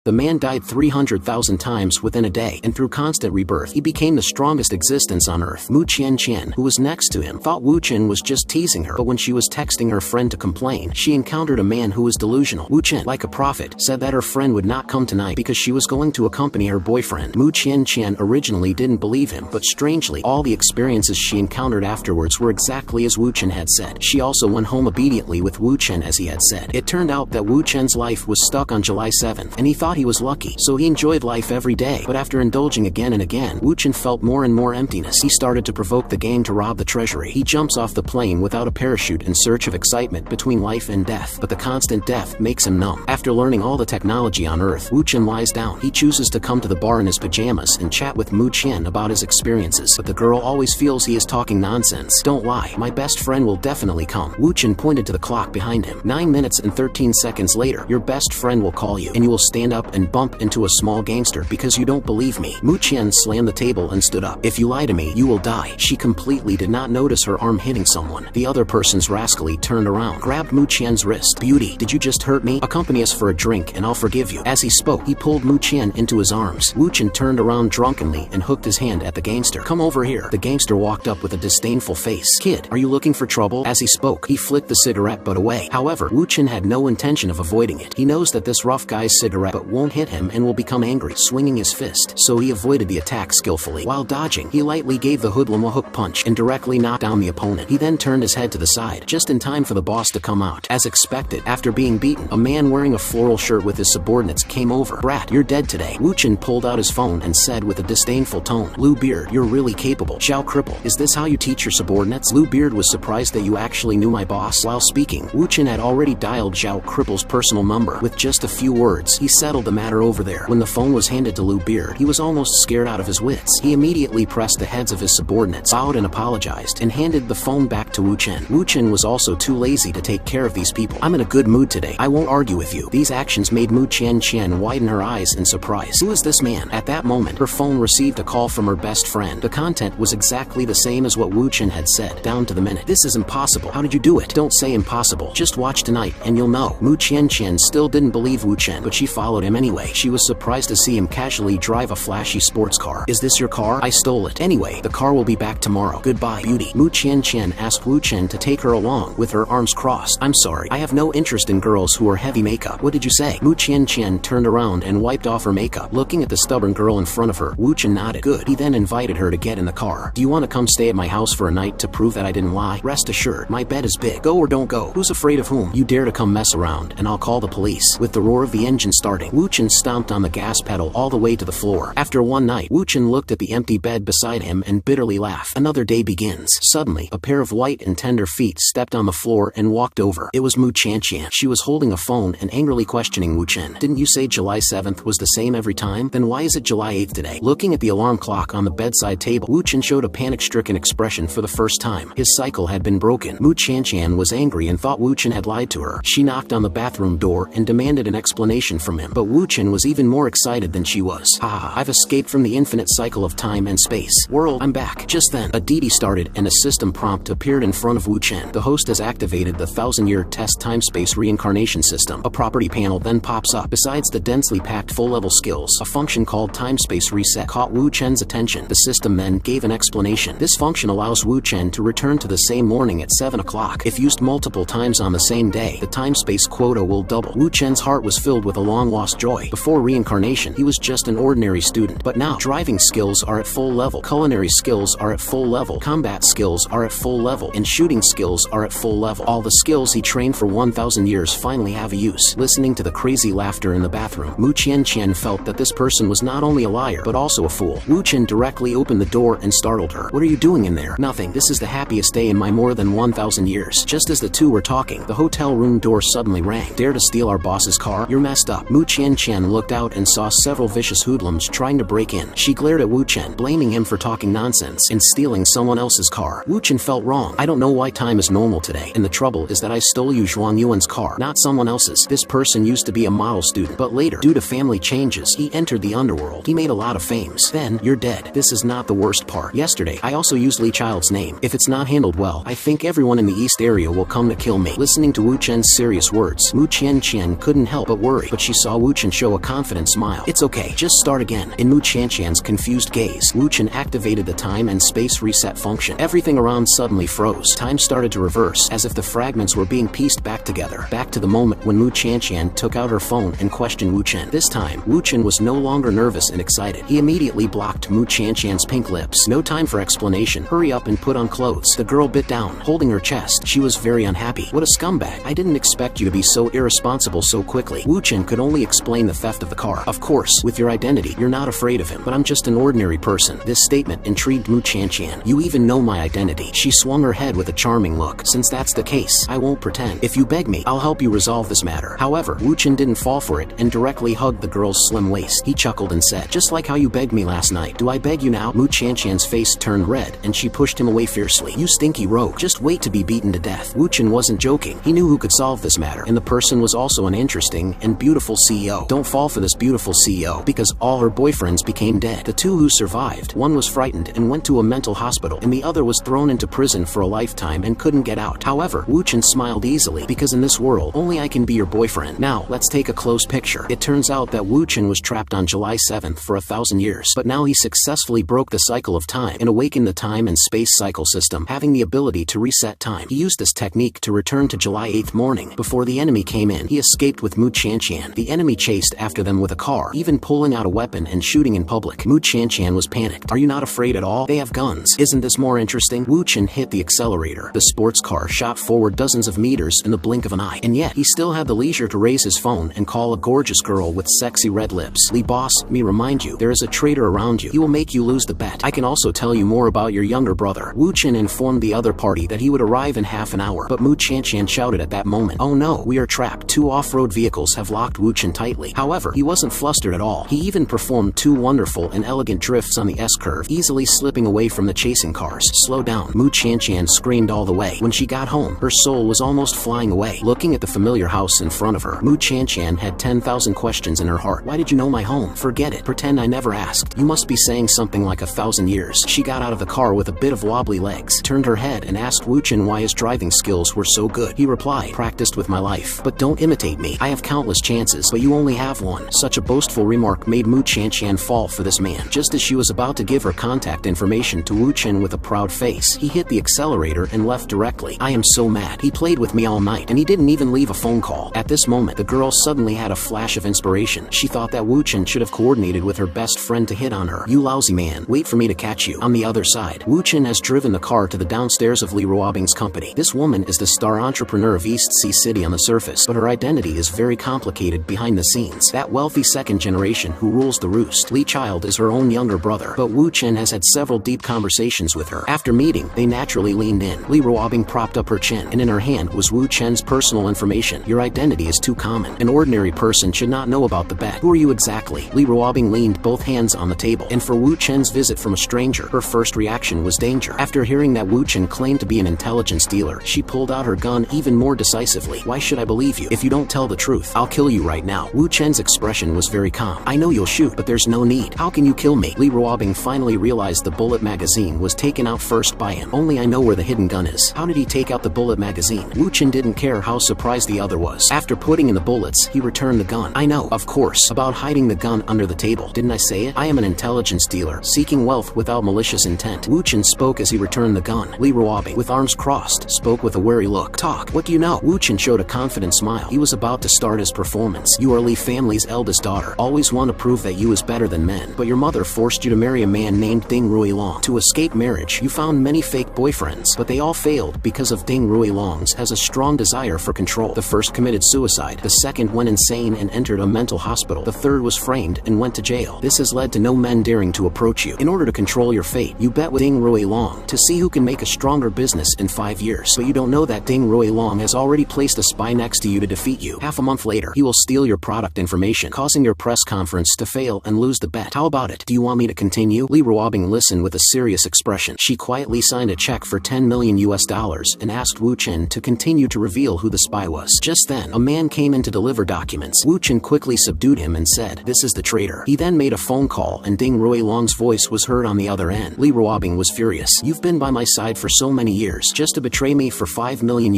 The man died 300,000 times within a day, and through constant rebirth, he became the strongest existence on Earth. Mu Qian, who was next to him, thought Wu Chen was just teasing her, but when she was texting her friend to complain, she encountered a man who was delusional. Wu Chen, like a prophet, said that her friend would not come tonight because she was going to accompany her boyfriend. Mu Qian originally didn't believe him, but strangely, all the experiences she encountered afterwards were exactly as Wu Chen had said. She also went home obediently with Wu Chen as he had said. It turned out that Wu Chen's life was stuck on July 7th, and he thought he was lucky, so he enjoyed life every day. But after indulging again and again, Wu Chen felt more and more emptiness. He started to provoke the game to rob the treasury. He jumps off the plane without a parachute in search of excitement between life and death, but the constant death makes him numb. After learning all the technology on Earth, Wu Chen lies down. He chooses to come to the bar in his pajamas and chat with Mu Qian about his experiences, but the girl always feels he is talking nonsense. Don't lie, my best friend will definitely come. Wu Chen pointed to the clock behind him. 9 minutes and 13 seconds later, your best friend will call you, and you will stand up and bump into a small gangster because you don't believe me. Mu Qian slammed the table and stood up. If you lie to me, you will die. She completely did not notice her arm hitting someone. The other person's rascally turned around, grabbed Mu Qian's wrist. Beauty, did you just hurt me? Accompany us for a drink and I'll forgive you. As he spoke, he pulled Mu Qian into his arms. Wu Chen turned around drunkenly and hooked his hand at the gangster. Come over here. The gangster walked up with a disdainful face. Kid, are you looking for trouble? As he spoke, he flicked the cigarette butt away. However, Wu Chen had no intention of avoiding it. He knows that this rough guy's cigarette butt won't hit him and will become angry, swinging his fist, so he avoided the attack skillfully. While dodging, he lightly gave the hoodlum a hook punch and directly knocked down the opponent. He then turned his head to the side, just in time for the boss to come out. As expected, after being beaten, a man wearing a floral shirt with his subordinates came over. Brat, you're dead today. Wu Chen pulled out his phone and said with a disdainful tone, Blue Beard, you're really capable. Zhao Cripple, is this how you teach your subordinates? Blue Beard was surprised that you actually knew my boss. While speaking, Wu Chen had already dialed Zhao Cripple's personal number. With just a few words, he settled the matter over there. When the phone was handed to Blue Beard, he was almost scared out of his wits. He immediately pressed the heads of his subordinates, bowed and apologized, and handed the phone back to Wu Chen. Wu Chen was also too lazy to take care of these people. I'm in a good mood today. I won't argue with you. These actions made Mu Qian widen her eyes in surprise. Who is this man? At that moment, her phone received a call from her best friend. The content was exactly the same as what Wu Chen had said, down to the minute. This is impossible. How did you do it? Don't say impossible. Just watch tonight and you'll know. Mu Qian still didn't believe Wu Chen, but she followed him anyway. She was surprised to see him casually drive a flashy sports car. Is this your car? I stole it. Anyway, the car will be back tomorrow. Goodbye, beauty. Mu Qian asked Wu Chen to take her along, with her arms crossed. I'm sorry. I have no interest in girls who are heavy makeup. What did you say? Mu Qian turned around and wiped off her makeup. Looking at the stubborn girl in front of her, Wu Chen nodded. Good. He then invited her to get in the car. Do you want to come stay at my house for a night to prove that I didn't lie? Rest assured, my bed is big. Go or don't go. Who's afraid of whom? You dare to come mess around, and I'll call the police. With the roar of the engine starting, Wu Chen stomped on the gas pedal all the way to the floor. After one night, Wu Chen looked at the empty bed beside him and bitterly laughed. Another day begins. Suddenly, a pair of white and tender feet stepped on the floor and walked over. It was Mu Qian. She was holding a phone and angrily questioning Wu Chen. Didn't you say July 7th was the same every time? Then why is it July 8th today? Looking at the alarm clock on the bedside table, Wu Chen showed a panic-stricken expression for the first time. His cycle had been broken. Mu Qian was angry and thought Wu Chen had lied to her. She knocked on the bathroom door and demanded an explanation from him. But Wu Chen was even more excited than she was. Haha, I've escaped from the infinite cycle of time and space. World, I'm back. Just then, a DD started and a system prompt appeared in front of Wu Chen. The host has activated the 1000-year test time-space reincarnation system. A property panel then pops up. Besides the densely packed full-level skills, a function called time-space reset caught Wu Chen's attention. The system then gave an explanation. This function allows Wu Chen to return to the same morning at 7 o'clock. If used multiple times on the same day, the time-space quota will double. Wu Chen's heart was filled with a long-lost joy. Before reincarnation, he was just an ordinary student, but now driving skills are at full level, culinary skills are at full level, combat skills are at full level, and shooting skills are at full level. All the skills he trained for 1,000 years finally have a use. Listening to the crazy laughter in the bathroom, Mu Qian felt that this person was not only a liar, but also a fool. Wu Chen directly opened the door and startled her. What are you doing in there? Nothing. This is the happiest day in my more than 1,000 years. Just as the two were talking, the hotel room door suddenly rang. Dare to steal our boss's car? You're messed up. Mu Qian looked out and saw several vicious hoodlums trying to break in. She glared at Wu Chen, blaming him for talking nonsense and stealing someone else's car. Wu Chen felt wrong. I don't know why time is normal today, and the trouble is that I stole Yu Zhuang Yuan's car, not someone else's. This person used to be a model student, but later, due to family changes, he entered the underworld. He made a lot of fames. Then, you're dead. This is not the worst part. Yesterday, I also used Li Child's name. If it's not handled well, I think everyone in the East area will come to kill me. Listening to Wu Chen's serious words, Mu Qian couldn't help but worry, but she saw Wu Chen show a confident smile. It's okay, just start again. In Mu Qianqian's confused gaze, Wu Chen activated the time and space reset function. Everything around suddenly froze. Time started to reverse, as if the fragments were being pieced back together. Back to the moment when Mu Qianqian took out her phone and questioned Wu Chen. This time, Wu Chen was no longer nervous and excited. He immediately blocked Mu Qianqian's pink lips. No time for explanation. Hurry up and put on clothes. The girl bit down, holding her chest. She was very unhappy. What a scumbag. I didn't expect you to be so irresponsible so quickly. Wu Chen could only explain the theft of the car. Of course, with your identity, you're not afraid of him. But I'm just an ordinary person. This statement intrigued Mu Qianqian. You even know my identity. She swung her head with a charming look. Since that's the case, I won't pretend. If you beg me, I'll help you resolve this matter. However, Wu Chen didn't fall for it and directly hugged the girl's slim waist. He chuckled and said, just like how you begged me last night. Do I beg you now? Mu Qianqian's face turned red and she pushed him away fiercely. You stinky rogue. Just wait to be beaten to death. Wu Chen wasn't joking. He knew who could solve this matter, and the person was also an interesting and beautiful CEO. Don't fall for this beautiful CEO, because all her boyfriends became dead. The two who survived, one was frightened and went to a mental hospital, and the other was thrown into prison for a lifetime and couldn't get out. However, Wu Chen smiled easily, because in this world, only I can be your boyfriend. Now, let's take a close picture. It turns out that Wu Chen was trapped on July 7th for 1,000 years, but now he successfully broke the cycle of time and awakened the time and space cycle system, having the ability to reset time. He used this technique to return to July 8th morning. Before the enemy came in, he escaped with Mu Qianqian. The enemy chased after them with a car, even pulling out a weapon and shooting in public. Mu Qianqian was panicked. Are you not afraid at all? They have guns. Isn't this more interesting? Wu Chen hit the accelerator. The sports car shot forward dozens of meters in the blink of an eye, and yet he still had the leisure to raise his phone and call a gorgeous girl with sexy red lips. Li boss, me remind you, there is a traitor around you. He will make you lose the bet. I can also tell you more about your younger brother. Wu Chen informed the other party that he would arrive in half an hour, but Mu Qianqian shouted at that moment, oh no, we are trapped. Two off-road vehicles have locked Wu Chen tightly. However, he wasn't flustered at all. He even performed two wonderful and elegant drifts on the S-curve, easily slipping away from the chasing cars. Slow down. Mu Qianqian screamed all the way. When she got home, her soul was almost flying away. Looking at the familiar house in front of her, Mu Qianqian had 10,000 questions in her heart. Why did you know my home? Forget it. Pretend I never asked. You must be saying something like 1,000 years. She got out of the car with a bit of wobbly legs, turned her head and asked Wu Chen why his driving skills were so good. He replied, practiced with my life. But don't imitate me. I have countless chances, but you only have one. Such a boastful remark made Mu Qianqian fall for this man. Just as she was about to give her contact information to Wu Chen with a proud face, he hit the accelerator and left directly. I am so mad. He played with me all night, and he didn't even leave a phone call. At this moment, the girl suddenly had a flash of inspiration. She thought that Wu Chen should have coordinated with her best friend to hit on her. You lousy man. Wait for me to catch you. On the other side, Wu Chen has driven the car to the downstairs of Li Ruobing's company. This woman is the star entrepreneur of East Sea City on the surface, but her identity is very complicated behind the scenes. That wealthy second generation who rules the roost. Li Child is her own younger brother, but Wu Chen has had several deep conversations with her. After meeting, they naturally leaned in. Li Ruobing propped up her chin, and in her hand was Wu Chen's personal information. Your identity is too common. An ordinary person should not know about the bet. Who are you exactly? Li Ruobing leaned both hands on the table, and for Wu Chen's visit from a stranger, her first reaction was danger. After hearing that Wu Chen claimed to be an intelligence dealer, she pulled out her gun even more decisively. Why should I believe you? If you don't tell the truth, I'll kill you right now. Wu Chen's expression was very calm. I know you'll shoot, but there's no need. How can you kill me? Li Ruobing finally realized the bullet magazine was taken out first by him. Only I know where the hidden gun is. How did he take out the bullet magazine? Wu Chen didn't care how surprised the other was. After putting in the bullets, he returned the gun. I know, of course, about hiding the gun under the table. Didn't I say it? I am an intelligence dealer, seeking wealth without malicious intent. Wu Chen spoke as he returned the gun. Li Ruobing, with arms crossed, spoke with a wary look. Talk. What do you know? Wu Chen showed a confident smile. He was about to start his performance. You are Li family's eldest daughter. Always want to prove that you is better than men, but your mother forced you to marry a man named Ding Ruilong. To escape marriage, you found many fake boyfriends, but they all failed because of Ding Ruilong's has a strong desire for control. The first committed suicide, the second went insane and entered a mental hospital, the third was framed and went to jail. This has led to no men daring to approach you. In order to control your fate, you bet with Ding Ruilong to see who can make a stronger business in 5 years. But you don't know that Ding Ruilong has already placed a spy next to you to defeat you. Half a month later, he will steal your product information, causing your press conference to fail and lose the bet. How about it? Do you want me to continue? Li Ruobing listened with a serious expression. She quietly signed a check for $10 million and asked Wu Chen to continue to reveal who the spy was. Just then, a man came in to deliver documents. Wu Chen quickly subdued him and said, "This is the traitor." He then made a phone call and Ding Ruilong's voice was heard on the other end. Li Ruobing was furious. You've been by my side for so many years, just to betray me for $5 million.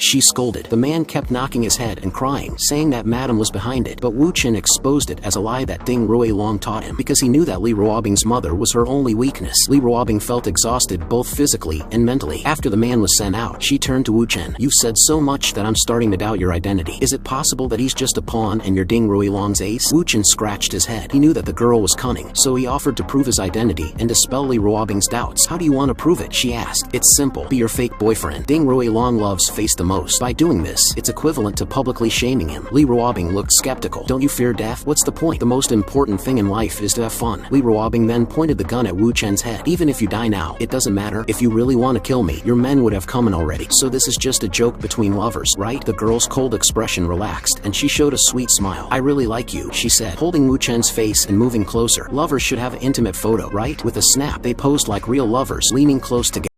She scolded. The man kept knocking his head and crying, saying that Madam was was behind it, but Wu Chen exposed it as a lie that Ding Ruoilong taught him, because he knew that Li Ruobing's mother was her only weakness. Li Ruobing felt exhausted both physically and mentally. After the man was sent out, she turned to Wu Chen. "You've said so much that I'm starting to doubt your identity. Is it possible that he's just a pawn and you're Ding Ruoilong's ace?" Wu Chen scratched his head. He knew that the girl was cunning, so he offered to prove his identity and dispel Li Ruobing's doubts. "How do you want to prove it?" she asked. "It's simple. Be your fake boyfriend. Ding Ruoilong loves face the most. By doing this, it's equivalent to publicly shaming him." Li Ruobing looked skeptical. "Don't you fear death? What's the point? The most important thing in life is to have fun." Li Ruobing then pointed the gun at Wu Chen's head. "Even if you die now, it doesn't matter. If you really want to kill me, your men would have come in already. So this is just a joke between lovers, right?" The girl's cold expression relaxed, and she showed a sweet smile. "I really like you," she said, holding Wu Chen's face and moving closer. "Lovers should have an intimate photo, right?" With a snap, they posed like real lovers, leaning close together.